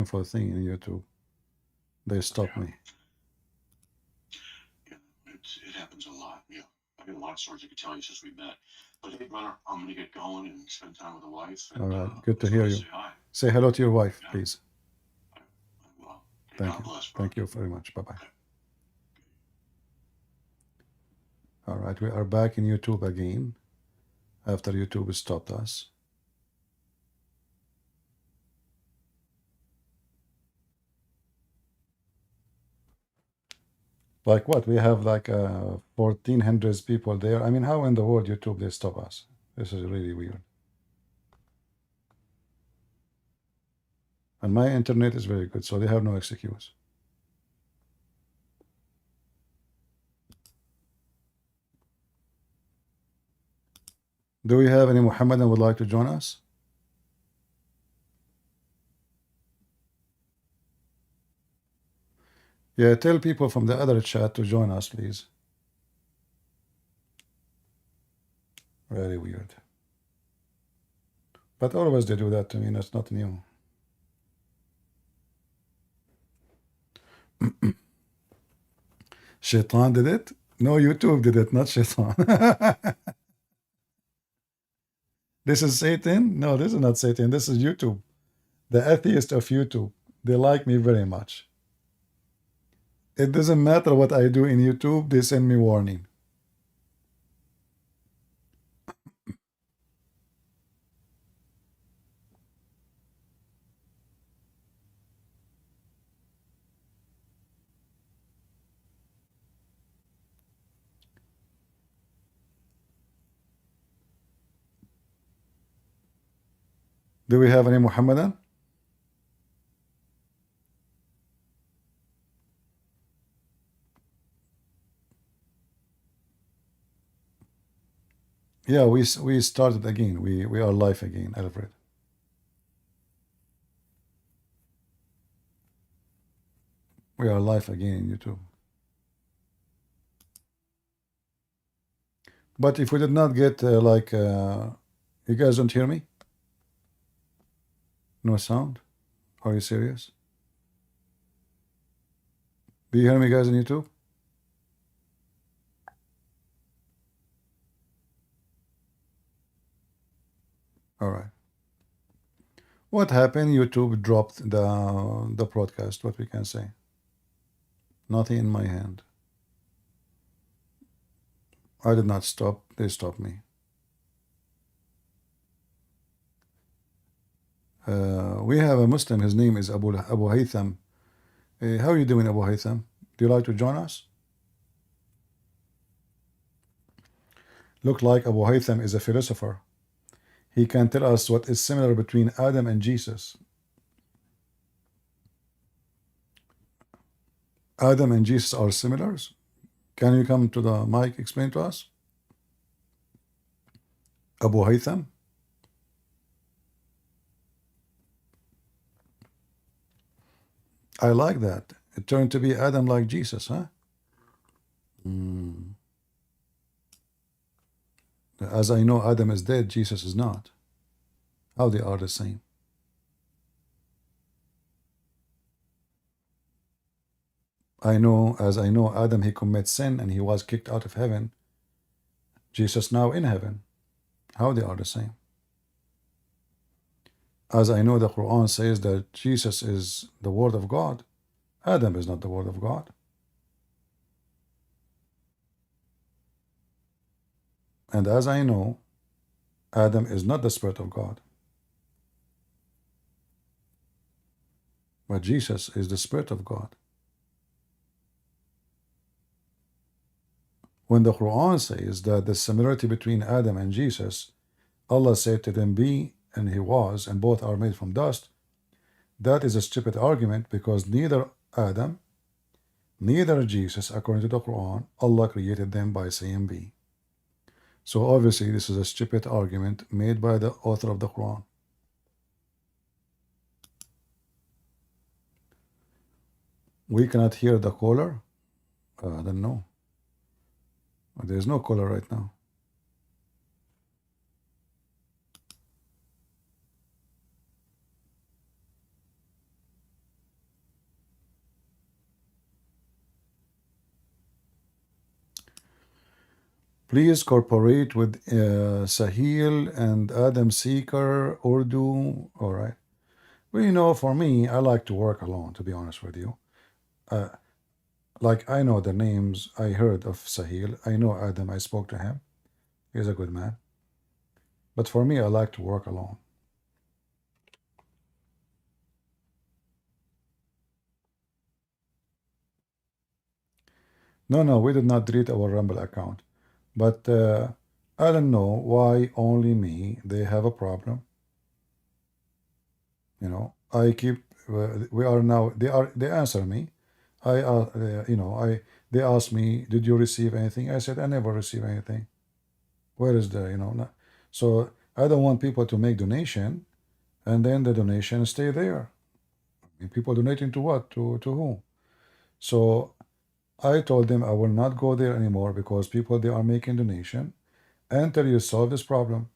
for the thing in YouTube. They stopped me. Yeah, it happens a lot. Yeah, I got a lot of stories I could tell you since we met. But hey, brother, I'm gonna get going and spend time with the wife. And, All right, good to just hear wanted you. say hi. Say hello to your wife, Yeah, please. I will. Thank God you. bless, brother. Thank you very much. Bye-bye. Okay. All right, we are back in YouTube again after YouTube stopped us. Like what? We have like 1,400 people there. I mean, how in the world YouTube they stop us? This is really weird. And my internet is very good, so they have no excuse. Do we have any Muhammadan would like to join us? Yeah, tell people from the other chat to join us, please. Very weird. But always they do that to me, that's not new. Shaitan did it? No, YouTube did it, not Shaitan. This is Satan? No, this is not Satan. This is YouTube. The atheist of YouTube. They like me very much. It doesn't matter what I do in YouTube, they send me warning. Do we have any Muhammadan? Yeah, we started again. We are live again, Alfred. We are live again in YouTube. But if we did not get you guys don't hear me? No sound? Are you serious? Do you hear me, guys, on YouTube? All right. What happened? YouTube dropped the broadcast. What we can say? Nothing in my hand. I did not stop. They stopped me. We have a Muslim. His name is Abu Haytham. How are you doing, Abu Haytham? Do you like to join us? Look like Abu Haytham is a philosopher. He can tell us what is similar between Adam and Jesus. Adam and Jesus are similars. Can you come to the mic, explain to us? Abu Haytham? I like that. It turned to be Adam like Jesus, huh? As I know, Adam is dead, Jesus is not. How they are the same? As I know, Adam, he commits sin and he was kicked out of heaven. Jesus now in heaven. How they are the same? As I know, the Quran says that Jesus is the Word of God. Adam is not the Word of God. And as I know, Adam is not the Spirit of God. But Jesus is the Spirit of God. When the Quran says that the similarity between Adam and Jesus, Allah said to them, be, and he was, and both are made from dust, that is a stupid argument because neither Adam, neither Jesus, according to the Quran, Allah created them by saying be. So obviously this is a stupid argument made by the author of the Quran. We cannot hear the caller? I don't know. There's no caller right now. Please cooperate with Sahil and Adam Seeker, Urdu. All right. Well, for me, I like to work alone, to be honest with you. Uh, like, I know the names. I heard of Sahil. I know Adam. I spoke to him. He's a good man. But for me, I like to work alone. No, no, we did not delete our Rumble account. But I don't know why only me. They have a problem. I keep. We are now. They answer me. They ask me, did you receive anything? I said, I never received anything. Where is the. So I don't want people to make donation and then the donation stay there. People donating to what? To whom? So I told them I will not go there anymore because people, they are making donation until you solve this problem.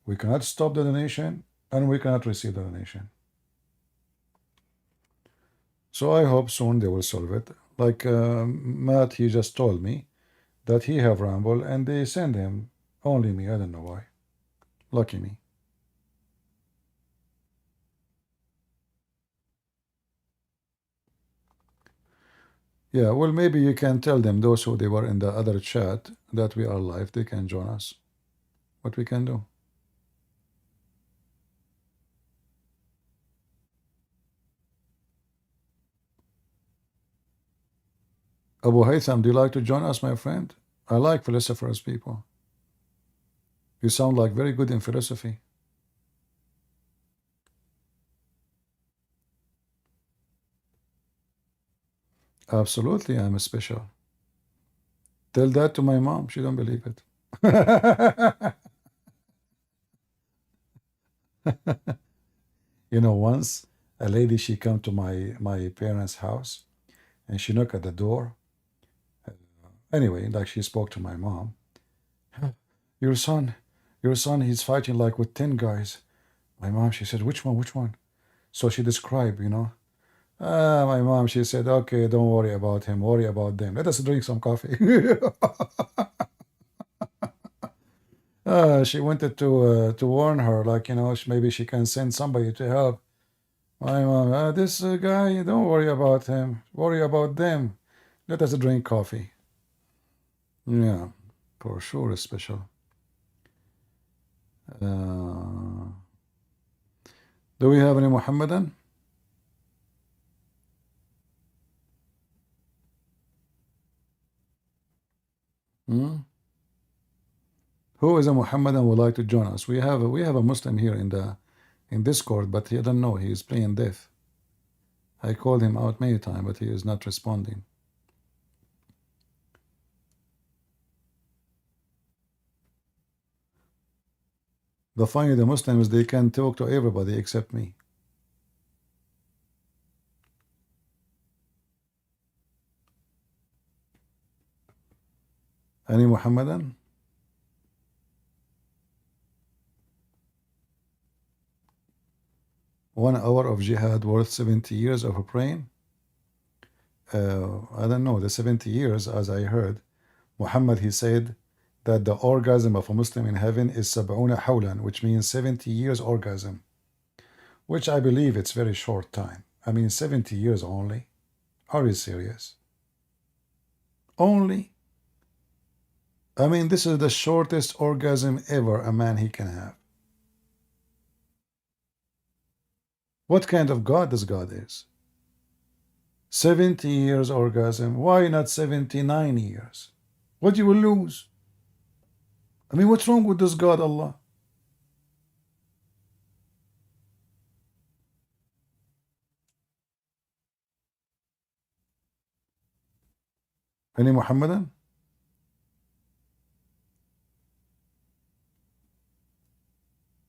We cannot stop the donation and we cannot receive the donation. So I hope soon they will solve it. Like Matt, he just told me that he have Rumble and they send him only me. I don't know why. Lucky me. Yeah, well, maybe you can tell them, those who they were in the other chat, that we are live. They can join us. What we can do. Abu Haytham, do you like to join us, my friend? I like philosophers, people. You sound like very good in philosophy. Absolutely, I'm special. Tell that to my mom. She don't believe it. Once a lady, she come to my parents' house and she knocked at the door. Anyway, like she spoke to my mom. Your son, he's fighting like with 10 guys. My mom, she said, which one, which one? So she described. My mom, she said, okay, don't worry about him, worry about them. Let us drink some coffee. She wanted to warn her, like, maybe she can send somebody to help. My mom, this guy, don't worry about him, worry about them. Let us drink coffee. Yeah, for sure, it's special. Do we have any Muhammadan? Hmm? Who is a Muhammadan would like to join us? We have a Muslim here in Discord, but he doesn't know. He is playing deaf. I called him out many times, but he is not responding. The funny, the Muslims, they can talk to everybody except me. Any Muhammadan? One hour of jihad worth 70 years of praying? I don't know. The 70 years, as I heard, Muhammad, he said that the orgasm of a Muslim in heaven is sab'una hawlan, which means 70 years orgasm, which I believe it's very short time. I mean, 70 years only. Are you serious? Only? I mean, this is the shortest orgasm ever a man he can have. What kind of God this God is? 70 years orgasm. Why not 79 years? What you will lose? I mean, what's wrong with this God, Allah? Any Muhammadan?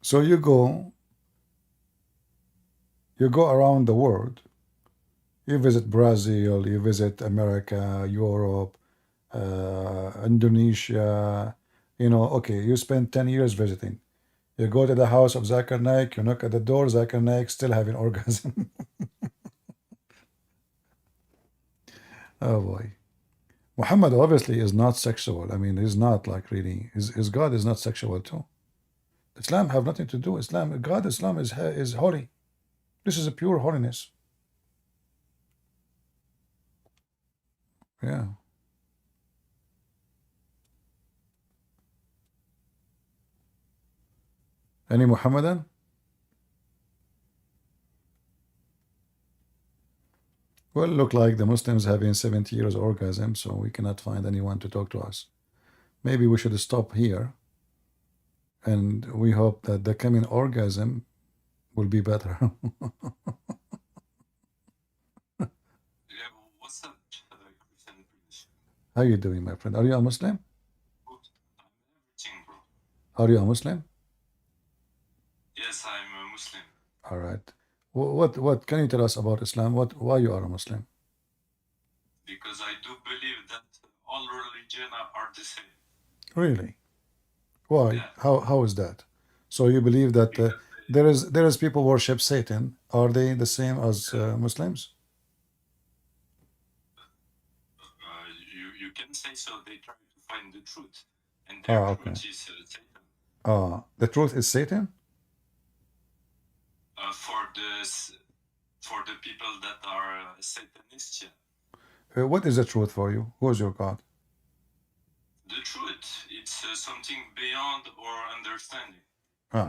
So you go around the world. You visit Brazil, you visit America, Europe, Indonesia. Okay, you spend 10 years visiting. You go to the house of Zakir Naik, you knock at the door, Zakir Naik still having orgasm. Oh boy. Muhammad obviously is not sexual. I mean, he's not like really. His God is not sexual too. Islam have nothing to do. Islam is holy. This is a pure holiness. Yeah. Any Muhammadan? Well, look like the Muslims having 70 years orgasm, so we cannot find anyone to talk to us. Maybe we should stop here, and we hope that the coming orgasm will be better. Yeah, what's up, Christian British? How you doing, my friend? Are you a Muslim? I'm everything, bro. Are you a Muslim? Yes, I'm a Muslim. All right. What can you tell us about Islam? Why you are a Muslim? Because I do believe that all religions are the same. Really? Why? Yeah. How is that? So you believe that Because there is people worship Satan? Are they the same as Muslims? you can say so. They try to find the truth, and their Ah, okay. truth is Satan. The truth is Satan? For the people that are Satanists, yeah. What is the truth for you? Who is your God? The truth, it's something beyond our understanding.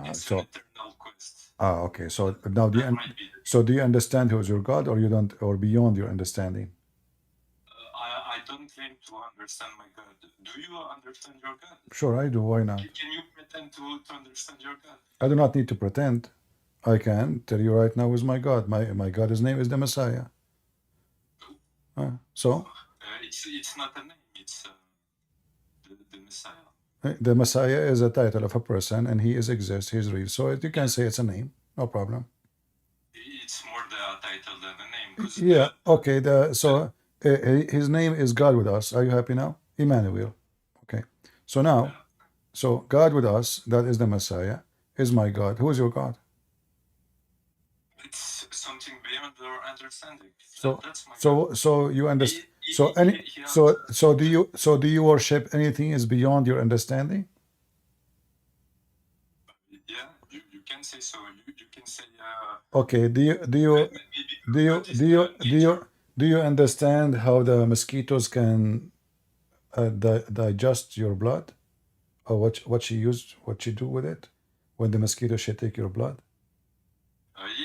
It's So an eternal quest. okay. So now That might be do you understand who is your God, or you don't, or beyond your understanding? I don't claim to understand my God. Do you understand your God? Sure, I do. Why not? Can you pretend to understand your God? I do not need to pretend. I can tell you right now who is my God. My God, his name is the Messiah. So It's not a name. It's the Messiah. the Messiah is a title of a person, and he exists. He's real. So you can say it's a name. No problem. It's more the title than the name. 'cause Yeah. Okay. His name is God with us. Are you happy now? Emmanuel. Okay. So now, so God with us, that is the Messiah, is my God. Who is your God? it's something beyond our understanding. That's my God. So you understand. Do you worship anything is beyond your understanding? Yeah, you can say so. You can say. Okay. Do you understand how the mosquitoes can digest your blood, or what you do with it when the mosquito should take your blood?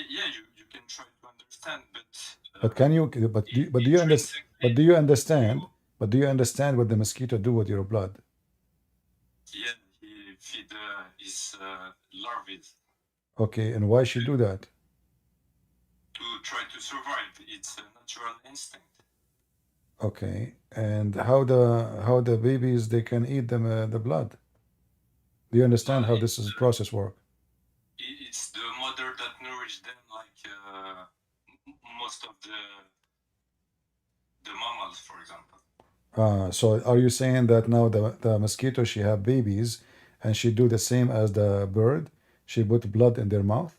Yeah, you can try to understand, But can you? But do you understand? But do you understand? But do you understand what the mosquito do with your blood? Yeah, he feed his larvae. Okay, and why she do that? To try to survive. It's a natural instinct. Okay, and how the babies they can eat them the blood? Do you understand how this is process work? It's the mother that nourishes them, like most of the mammals, for example. So are you saying that now the mosquito she have babies, and she do the same as the bird? She put blood in their mouth?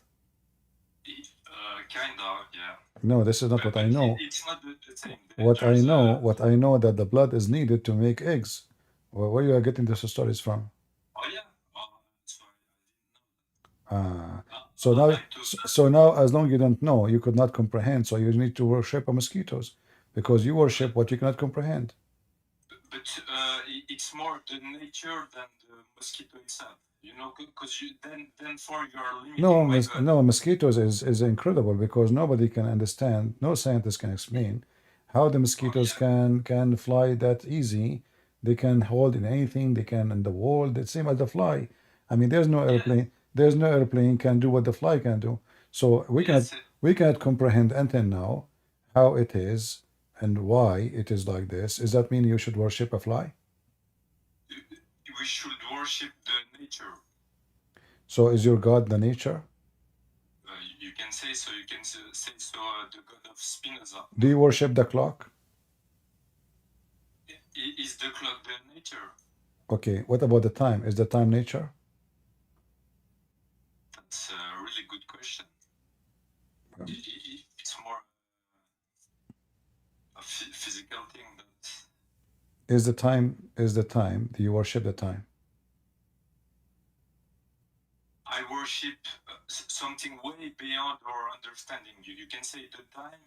Kind of, yeah. No, this is not what I know. It's not the same. What I know that the blood is needed to make eggs. Well, where you are getting these stories from? Oh yeah. Sorry, So now, as long you don't know, you could not comprehend. So you need to worship mosquitoes, because you worship what you cannot comprehend. But it's more the nature than the mosquito itself. You know, because then for your limiting No, mosquitoes is incredible, because nobody can understand. No scientist can explain how the mosquitoes can fly that easy. They can hold in anything. They can in the wall. The same as the fly. I mean, there's no airplane. There's no airplane can do what the fly can do. So we cannot comprehend until now how it is and why it is like this. Does that mean you should worship a fly? We should worship the nature. So is your God the nature? You can say so. You can say so. The God of Spinoza. Do you worship the clock? Is the clock the nature? Okay, what about the time? Is the time nature? That's a really good question. It's more a physical thing. Is the time, do you worship the time? I worship something way beyond our understanding. You can say the time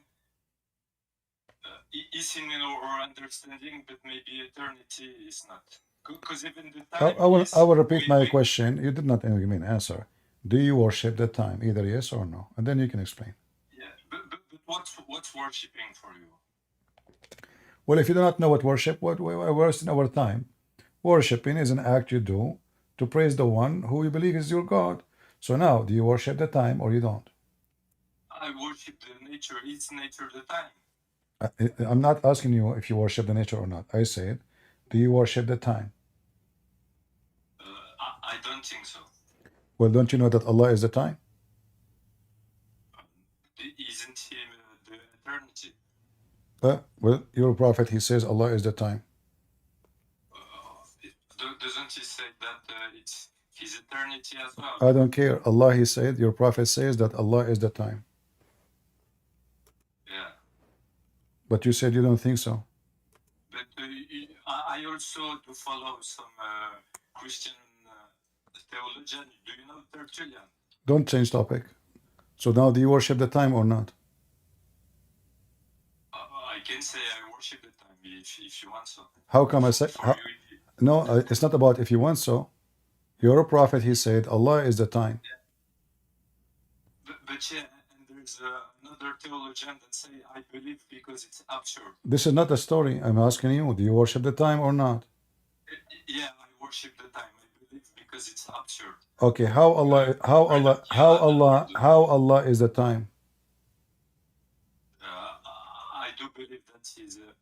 is in our understanding, but maybe eternity is not. Because even the time I will repeat my question. You did not give me an answer. Do you worship the time? Either yes or no. And then you can explain. Yeah, but what's worshiping for you? Well, if you do not know what worship, what we're wasting our time. Worshipping is an act you do to praise the one who you believe is your God. So now, do you worship the time or you don't? I worship the nature. Is nature the time? I'm not asking you if you worship the nature or not. I said, do you worship the time? I don't think so. Well, don't you know that Allah is the time? Isn't He the eternity? Well, your prophet, he says Allah is the time. Doesn't He say that it's His eternity as well? I don't care. Allah, he said, your prophet says that Allah is the time. Yeah. But you said you don't think so. But I also do follow some Christian theologian. Do you know Tertullian? Don't change topic. So now, do you worship the time or not? I can say I worship the time if you want so. How come I say? No, it's not about if you want so. Your prophet, he said, Allah is the time. But yeah, and there's another theologian that say I believe because it's absurd. This is not a story. I'm asking you, do you worship the time or not? Yeah, I worship the time. I believe because it's absurd. Okay, how Allah is the time? I do believe that He's the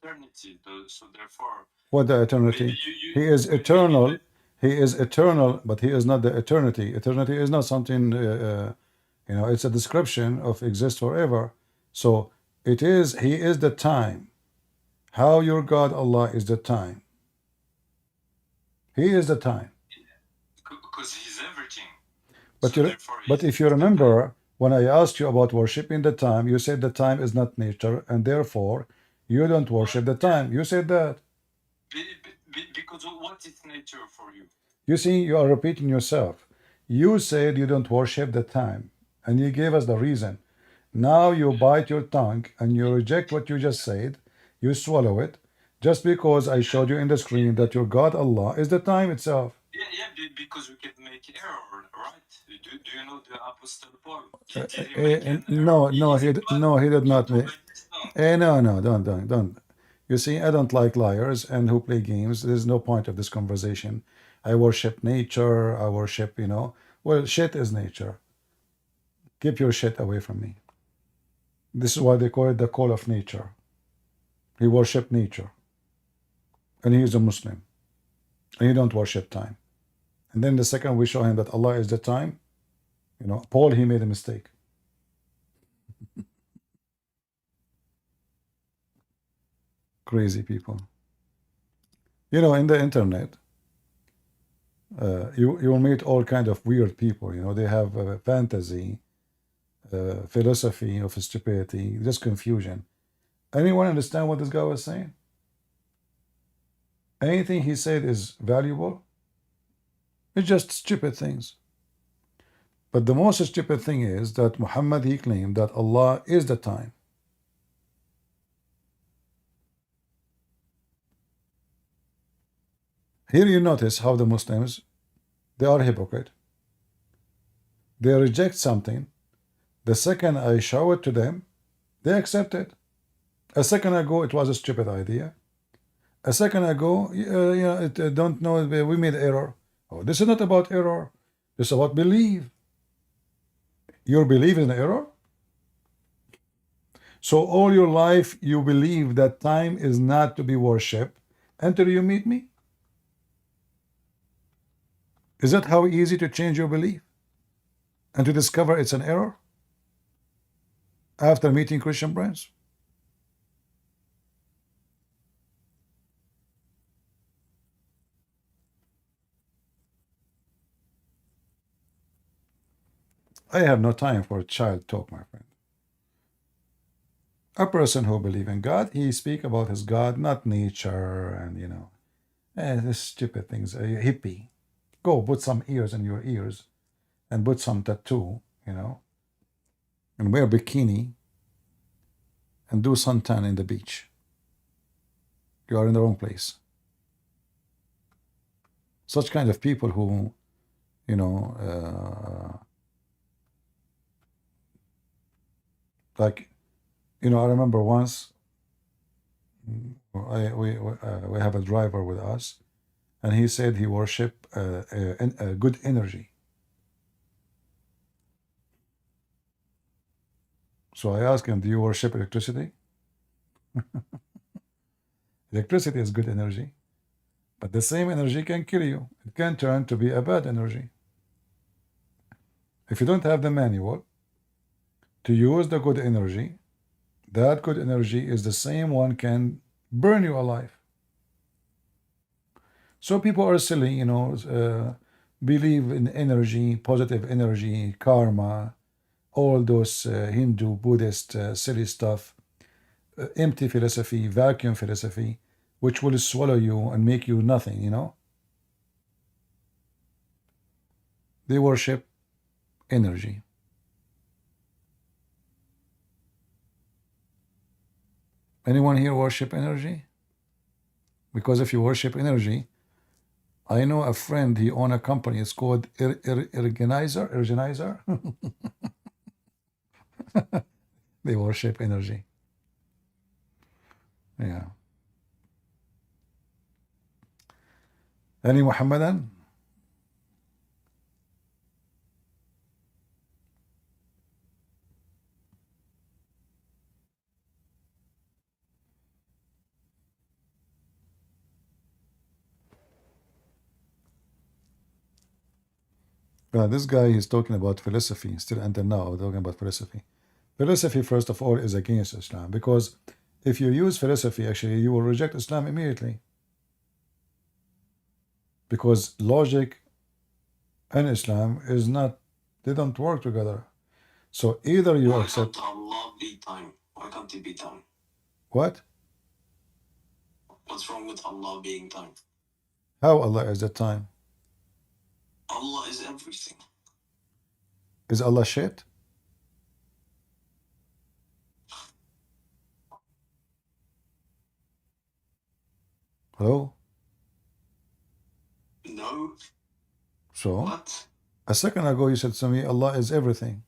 eternity. So therefore, what the eternity? He is eternal. He is eternal, but he is not the eternity. Eternity is not something, it's a description of exist forever. So it is, he is the time. How your God Allah is the time? He is the time. Because He's everything. But if you remember, when I asked you about worshiping the time, you said the time is not nature, and therefore you don't worship the time. You said that. Because what is nature for you? You see, you are repeating yourself. You said you don't worship the time, and you gave us the reason. Now you bite your tongue and you reject what you just said. You swallow it, just because I showed you in the screen that your God Allah is the time itself. Yeah, because we can make error, right? Do you know the Apostle Paul? No, he did not make. No, don't. You see, I don't like liars and who play games. There's no point of this conversation. I worship nature. I worship, well, shit is nature. Keep your shit away from me. This is why they call it the call of nature. He worship nature. And he is a Muslim. And he don't worship time. And then the second we show him that Allah is the time, Paul, he made a mistake. Crazy people. In the internet, you will meet all kind of weird people. They have fantasy, philosophy of stupidity, just confusion. Anyone understand what this guy was saying? Anything he said is valuable? It's just stupid things. But the most stupid thing is that Muhammad, he claimed that Allah is the time. Here you notice how the Muslims, they are hypocrite. They reject something. The second I show it to them, they accept it. A second ago, it was a stupid idea. A second ago, don't know, we made error. Oh, this is not about error. This is about belief. Your belief in error? So all your life, you believe that time is not to be worshipped until you meet me? Is that how easy to change your belief? And to discover it's an error? After meeting Christian friends? I have no time for child talk, my friend. A person who believes in God, he speak about his God, not nature and this stupid things. A hippie, go put some ears in your ears and put some tattoo, and wear bikini and do suntan in the beach. You are in the wrong place. Such kind of people who, you know, like, I remember once we have a driver with us, and he said he worship good energy. So I asked him, "Do you worship electricity?" Electricity is good energy, but the same energy can kill you. It can turn to be a bad energy. If you don't have the manual to use the good energy, that good energy is the same one can burn you alive. So people are silly, believe in energy, positive energy, karma, all those Hindu, Buddhist silly stuff, empty philosophy, vacuum philosophy, which will swallow you and make you nothing. They worship energy. Anyone here worship energy? Because if you worship energy, I know a friend, he own a company, it's called Ergenizer. They worship energy. Yeah. Any Muhammadan? This guy is talking about philosophy, still until now, talking about philosophy. Philosophy, first of all, is against Islam, because if you use philosophy, actually, you will reject Islam immediately. Because logic and Islam is not, they don't work together. So either you accept. Why can't Allah be time? Why can't he be time? What? What's wrong with Allah being time? How Allah is at time? Allah is everything. Is Allah shit? Hello? No. So? What? A second ago you said to me, Allah is everything.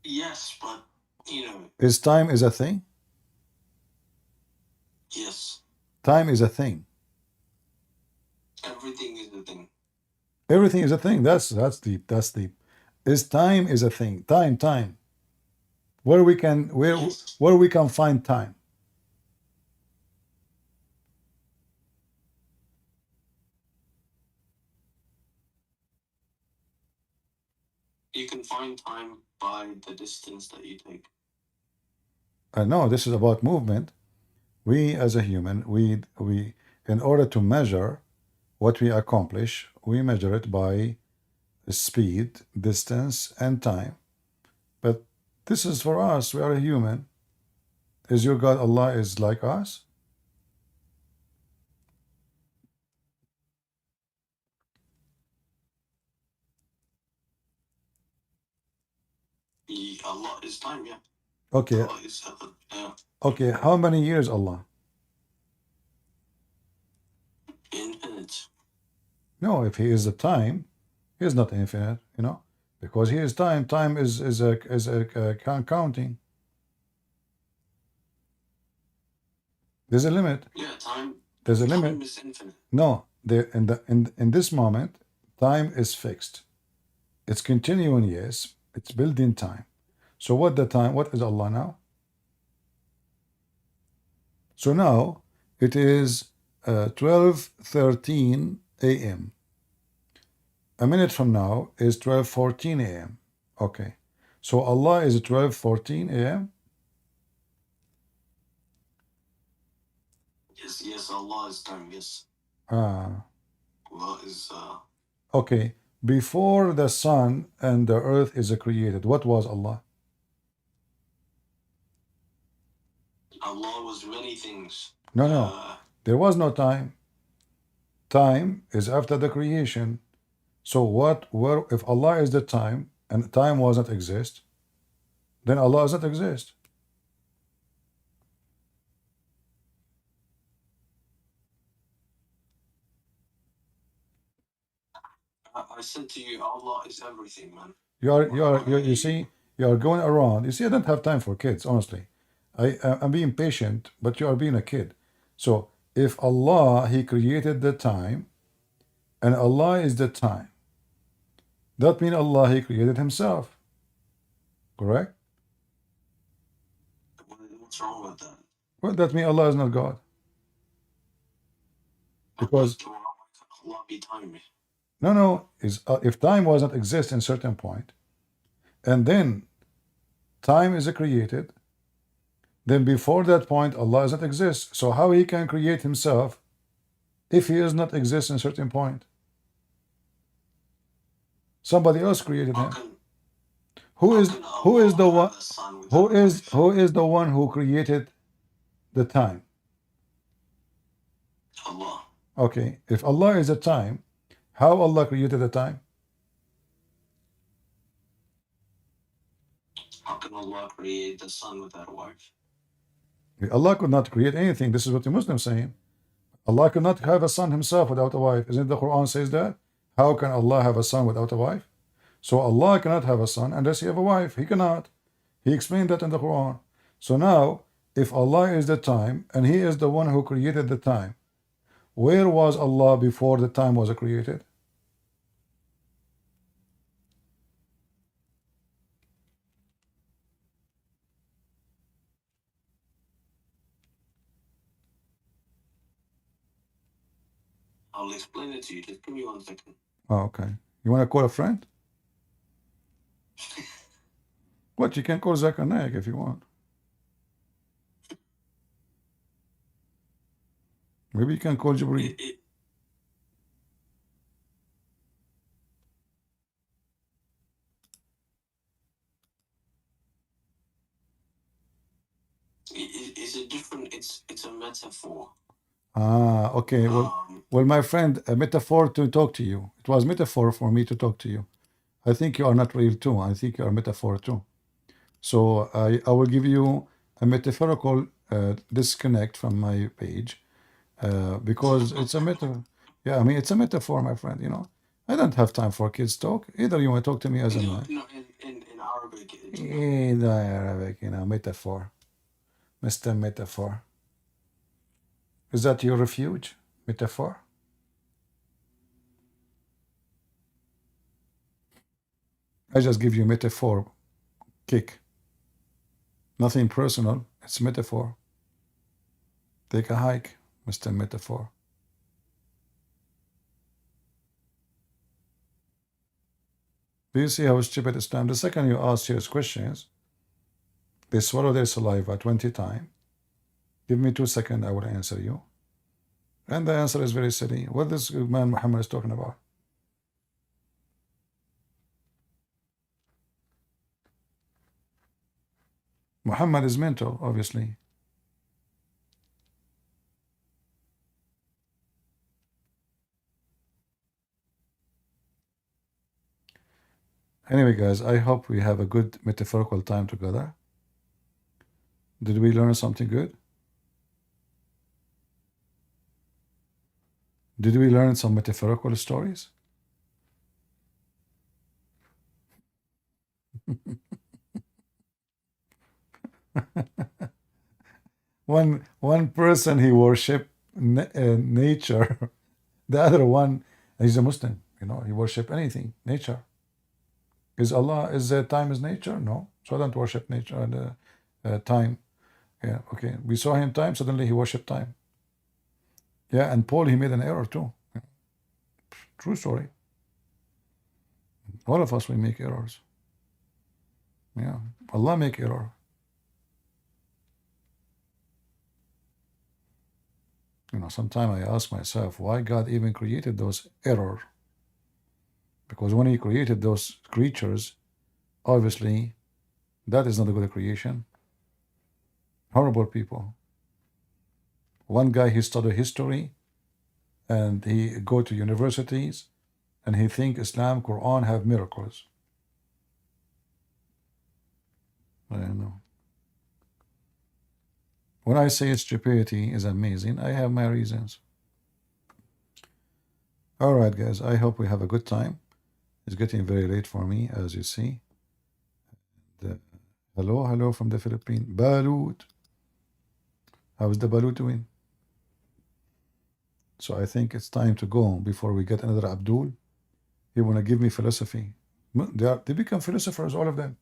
Yes, but, Is time is a thing? Yes. Time is a thing. Everything is a thing. Everything is a thing. That's deep. That's deep. Is time is a thing. Time. Where we can find time. You can find time by the distance that you take. No, this is about movement. We as a human, we in order to measure what we accomplish, we measure it by speed, distance, and time. But this is for us. We are a human. Is your God Allah is like us? Allah is time, yeah. Okay. Allah is Okay, how many years Allah? infinite. No, if he is the time, he is not infinite, because he is time. Time is a counting. There's a limit. Yeah, time. There's a Time limit. is infinite. No, in this moment, time is fixed. It's continuing, yes. It's built-in time. So what is Allah now? So now it is 12:13 a.m. A minute from now is 12:14 a.m. Okay. So Allah is 12:14 a.m. Yes, Allah is time, yes. Ah. Allah is Okay. Before the sun and the earth is created, what was Allah? Allah was many things. No. There was no time. Time is after the creation. So where, if Allah is the time and time was not exist, then Allah does not exist. I said to you, Allah is everything, man. You see, you are going around. You see, I don't have time for kids, honestly. I'm being patient, but you are being a kid. So if Allah, He created the time, and Allah is the time, that means Allah, He created Himself. Correct? What's wrong with that? Well, that means Allah is not God. Because Allah be time. no, is if time was not exist in certain point, and then time is created, then before that point Allah does not exist. So how He can create Himself if He does not exist in certain point? Somebody else created Him. Who is the one? Who is the one who created the time? Allah. Okay, if Allah is the time, how Allah created the time? How can Allah create the sun without a wife? Allah could not create anything. This is what the Muslims saying. Allah could not have a son Himself without a wife. Isn't the Quran says that? How can Allah have a son without a wife? So Allah cannot have a son unless He have a wife. He cannot. He explained that in the Quran. So now, if Allah is the time and He is the one who created the time, where was Allah before the time was created? I'll explain it to you. Just give me 1 second. Oh, okay. You want to call a friend? What? You can call Zakir Naik if you want. Maybe you can call Jibreel. Is it different? It's a metaphor. Ah, okay. Well, my friend, a metaphor to talk to you. It was metaphor for me to talk to you. I think you are not real too. I think you are metaphor too. So I will give you a metaphorical disconnect from my page because it's a metaphor. Yeah, I mean, it's a metaphor, my friend, you know. I don't have time for kids talk. Either you want to talk to me as a man. No, in Arabic. In Arabic, you know, metaphor. Mr. Metaphor. Is that your refuge? Metaphor? I just give you metaphor kick. Nothing personal. It's metaphor. Take a hike, Mr. Metaphor. Do you see how stupid it is? The second you ask serious questions, they swallow their saliva 20 times. Give me 2 seconds, I will answer you. And the answer is very silly. What this man Muhammad is talking about? Muhammad is mental, obviously. Anyway, guys, I hope we have a good metaphorical time together. Did we learn something good? Did we learn some metaphorical stories? one person he worship nature, the other one he's a Muslim. You know, he worship anything, nature. Is Allah is time is nature? No, so I don't worship nature. Time. Yeah, okay. We saw him time. Suddenly he worshipped time. Yeah, and Paul he made an error too. Yeah. True story. All of us we make errors. Yeah, Allah make error. You know, sometimes I ask myself why God even created those error. Because when he created those creatures, obviously that is not a good creation. Horrible people. One guy, he studied history and he go to universities and he think Islam, Quran have miracles. I don't know. When I say stupidity is amazing, I have my reasons. All right, guys, I hope we have a good time. It's getting very late for me, as you see. Hello from the Philippines. Balut. How's the Balut doing? So I think it's time to go before we get another Abdul. He want to give me philosophy. They become philosophers, all of them.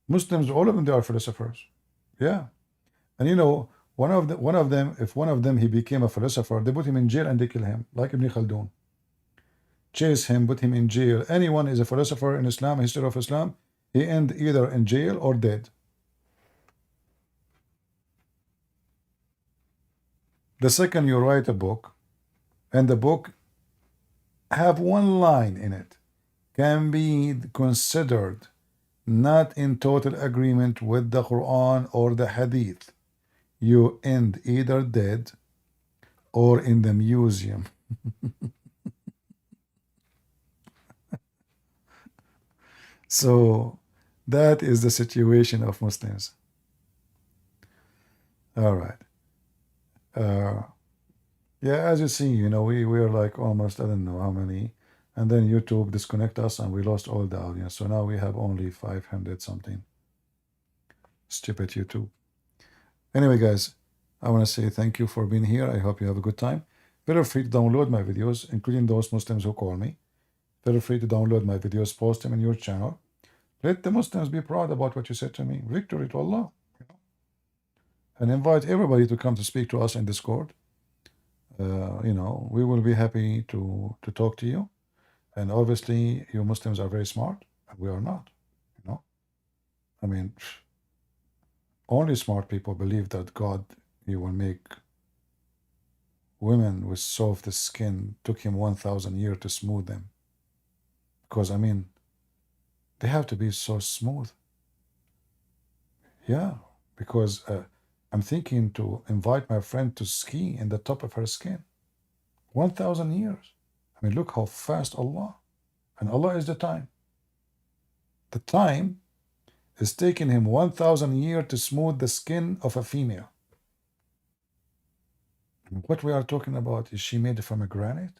Muslims, all of them, they are philosophers. Yeah. And you know, one of them, if one of them he became a philosopher, they put him in jail and they kill him, like Ibn Khaldun. Chase him, put him in jail. Anyone is a philosopher in Islam, history of Islam, he end either in jail or dead. The second you write a book, and the book have one line in it, can be considered not in total agreement with the Quran or the Hadith, you end either dead or in the museum. So that is the situation of Muslims. All right. Yeah, as you see, you know, we are like almost, I don't know how many, and then YouTube disconnect us and we lost all the audience. So now we have only 500 something. Stupid YouTube. Anyway, guys, I want to say thank you for being here. I hope you have a good time. Feel free to download my videos, including those Muslims who call me. Feel free to download my videos, post them in your channel. Let the Muslims be proud about what you said to me. Victory to Allah. And invite everybody to come to speak to us in Discord. You know, we will be happy to talk to you. And obviously, you Muslims are very smart. We are not. You know, I mean, only smart people believe that God, He will make women with soft skin. Took Him 1,000 years to smooth them. Because I mean, they have to be so smooth. Yeah, because I'm thinking to invite my friend to ski in the top of her skin. 1,000 years. I mean, look how fast Allah. And Allah is the time. The time is taking him 1,000 years to smooth the skin of a female. What we are talking about, is she made from a granite?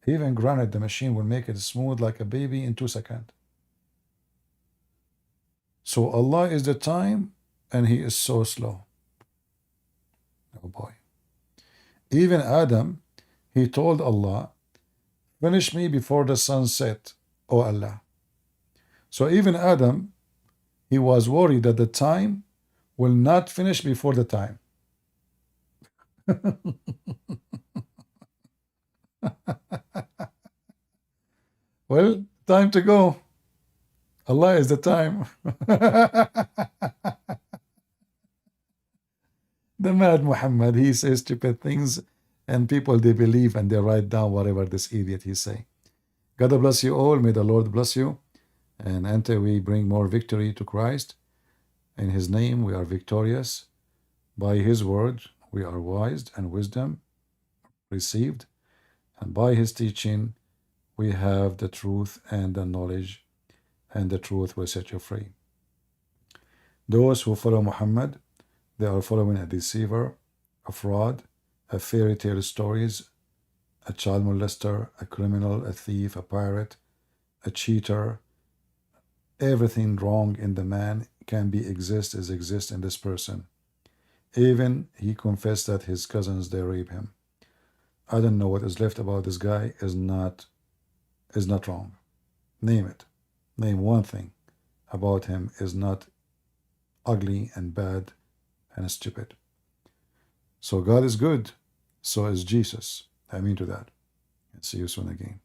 Even granite, the machine will make it smooth like a baby in 2 seconds. So Allah is the time, and He is so slow. Oh boy. Even Adam, he told Allah, finish me before the sun set, O Allah. So even Adam, he was worried that the time will not finish before the time. Well, time to go. Allah is the time. The mad Muhammad, he says stupid things, and people, they believe and they write down whatever this idiot he say. God bless you all. May the Lord bless you. And until we bring more victory to Christ, in His name we are victorious. By His word we are wise, and wisdom received. And by His teaching we have the truth and the knowledge, and the truth will set you free. Those who follow Muhammad, they are following a deceiver, a fraud, a fairy tale stories, a child molester, a criminal, a thief, a pirate, a cheater. Everything wrong in the man can be exist in this person. Even he confessed that his cousins, they rape him. I don't know what is left about this guy is not wrong. Name it. Name one thing about him is not ugly and bad and stupid. So God is good. So is Jesus. I mean to that. And see you soon again.